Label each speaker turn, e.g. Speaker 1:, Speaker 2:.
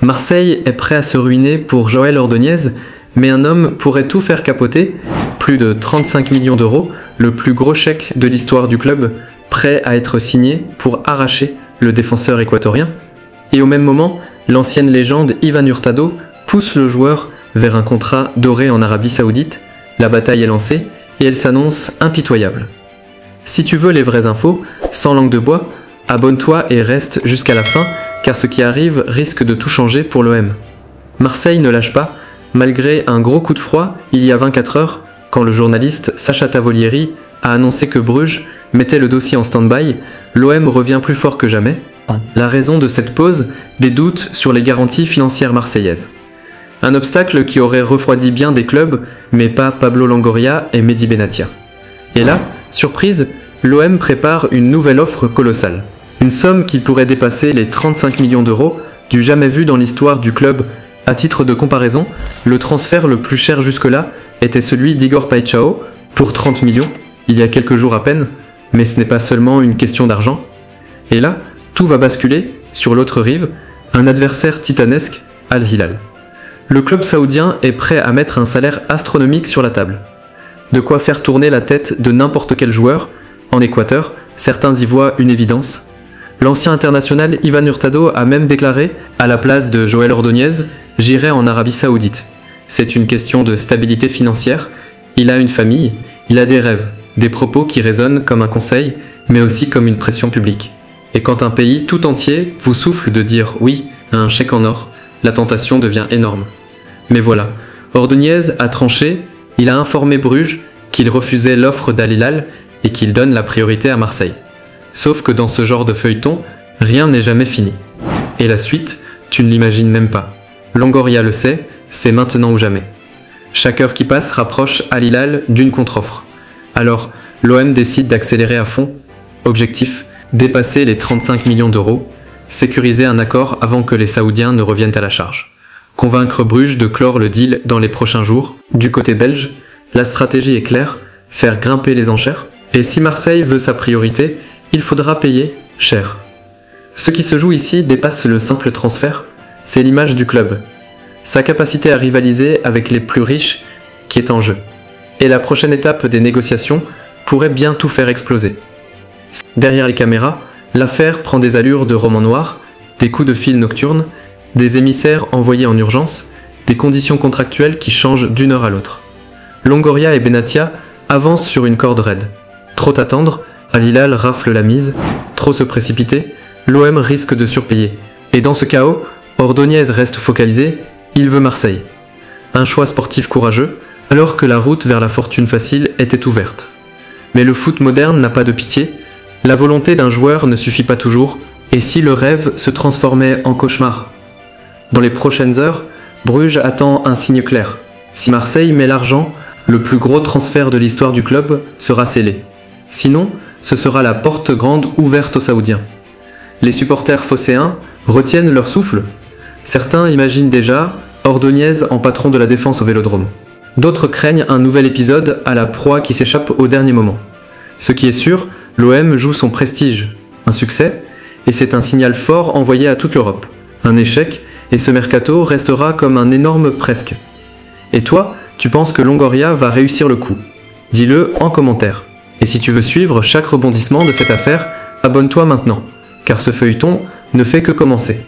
Speaker 1: Marseille est prêt à se ruiner pour Joël Ordonez, mais un homme pourrait tout faire capoter. Plus de 35 millions d'euros, le plus gros chèque de l'histoire du club, prêt à être signé pour arracher le défenseur équatorien. Et au même moment, l'ancienne légende Ivan Hurtado pousse le joueur vers un contrat doré en Arabie Saoudite. La bataille est lancée et elle s'annonce impitoyable. Si tu veux les vraies infos, sans langue de bois, abonne-toi et reste jusqu'à la fin, car ce qui arrive risque de tout changer pour l'OM. Marseille ne lâche pas, malgré un gros coup de froid il y a 24 heures, quand le journaliste Sacha Tavolieri a annoncé que Bruges mettait le dossier en stand-by. L'OM revient plus fort que jamais. La raison de cette pause, des doutes sur les garanties financières marseillaises. Un obstacle qui aurait refroidi bien des clubs, mais pas Pablo Longoria et Mehdi Benatia. Et là, surprise, l'OM prépare une nouvelle offre colossale. Une somme qui pourrait dépasser les 35 millions d'euros, du jamais vu dans l'histoire du club. À titre de comparaison, le transfert le plus cher jusque-là était celui d'Igor Paixão, pour 30 millions, il y a quelques jours à peine, mais ce n'est pas seulement une question d'argent. Et là, tout va basculer, sur l'autre rive, un adversaire titanesque, Al Hilal. Le club saoudien est prêt à mettre un salaire astronomique sur la table. De quoi faire tourner la tête de n'importe quel joueur. En Équateur, certains y voient une évidence. L'ancien international Ivan Hurtado a même déclaré, à la place de Joël Ordonez, « J'irai en Arabie Saoudite ». C'est une question de stabilité financière. Il a une famille, il a des rêves, des propos qui résonnent comme un conseil, mais aussi comme une pression publique. Et quand un pays tout entier vous souffle de dire oui à un chèque en or, la tentation devient énorme. Mais voilà, Ordonez a tranché, il a informé Bruges qu'il refusait l'offre d'Al Hilal et qu'il donne la priorité à Marseille. Sauf que dans ce genre de feuilleton, rien n'est jamais fini. Et la suite, tu ne l'imagines même pas. Longoria le sait, c'est maintenant ou jamais. Chaque heure qui passe rapproche Al Hilal d'une contre-offre. Alors, l'OM décide d'accélérer à fond. Objectif, dépasser les 35 millions d'euros, sécuriser un accord avant que les Saoudiens ne reviennent à la charge. Convaincre Bruges de clore le deal dans les prochains jours. Du côté belge, la stratégie est claire, faire grimper les enchères. Et si Marseille veut sa priorité, il faudra payer cher. Ce qui se joue ici dépasse le simple transfert, c'est l'image du club. Sa capacité à rivaliser avec les plus riches qui est en jeu. Et la prochaine étape des négociations pourrait bien tout faire exploser. Derrière les caméras, l'affaire prend des allures de roman noir, des coups de fil nocturnes, des émissaires envoyés en urgence, des conditions contractuelles qui changent d'une heure à l'autre. Longoria et Benatia avancent sur une corde raide. Trop attendre, Al Hilal rafle la mise, trop se précipiter, l'OM risque de surpayer. Et dans ce chaos, Ordonez reste focalisé, il veut Marseille. Un choix sportif courageux, alors que la route vers la fortune facile était ouverte. Mais le foot moderne n'a pas de pitié, la volonté d'un joueur ne suffit pas toujours, et si le rêve se transformait en cauchemar? Dans les prochaines heures, Bruges attend un signe clair. Si Marseille met l'argent, le plus gros transfert de l'histoire du club sera scellé. Sinon, ce sera la porte grande ouverte aux Saoudiens. Les supporters phocéens retiennent leur souffle. Certains imaginent déjà Ordonez en patron de la défense au Vélodrome. D'autres craignent un nouvel épisode à la proie qui s'échappe au dernier moment. Ce qui est sûr, l'OM joue son prestige. Un succès, et c'est un signal fort envoyé à toute l'Europe. Un échec, et ce mercato restera comme un énorme presque. Et toi, tu penses que Longoria va réussir le coup? Dis-le en commentaire. Et si tu veux suivre chaque rebondissement de cette affaire, abonne-toi maintenant, car ce feuilleton ne fait que commencer.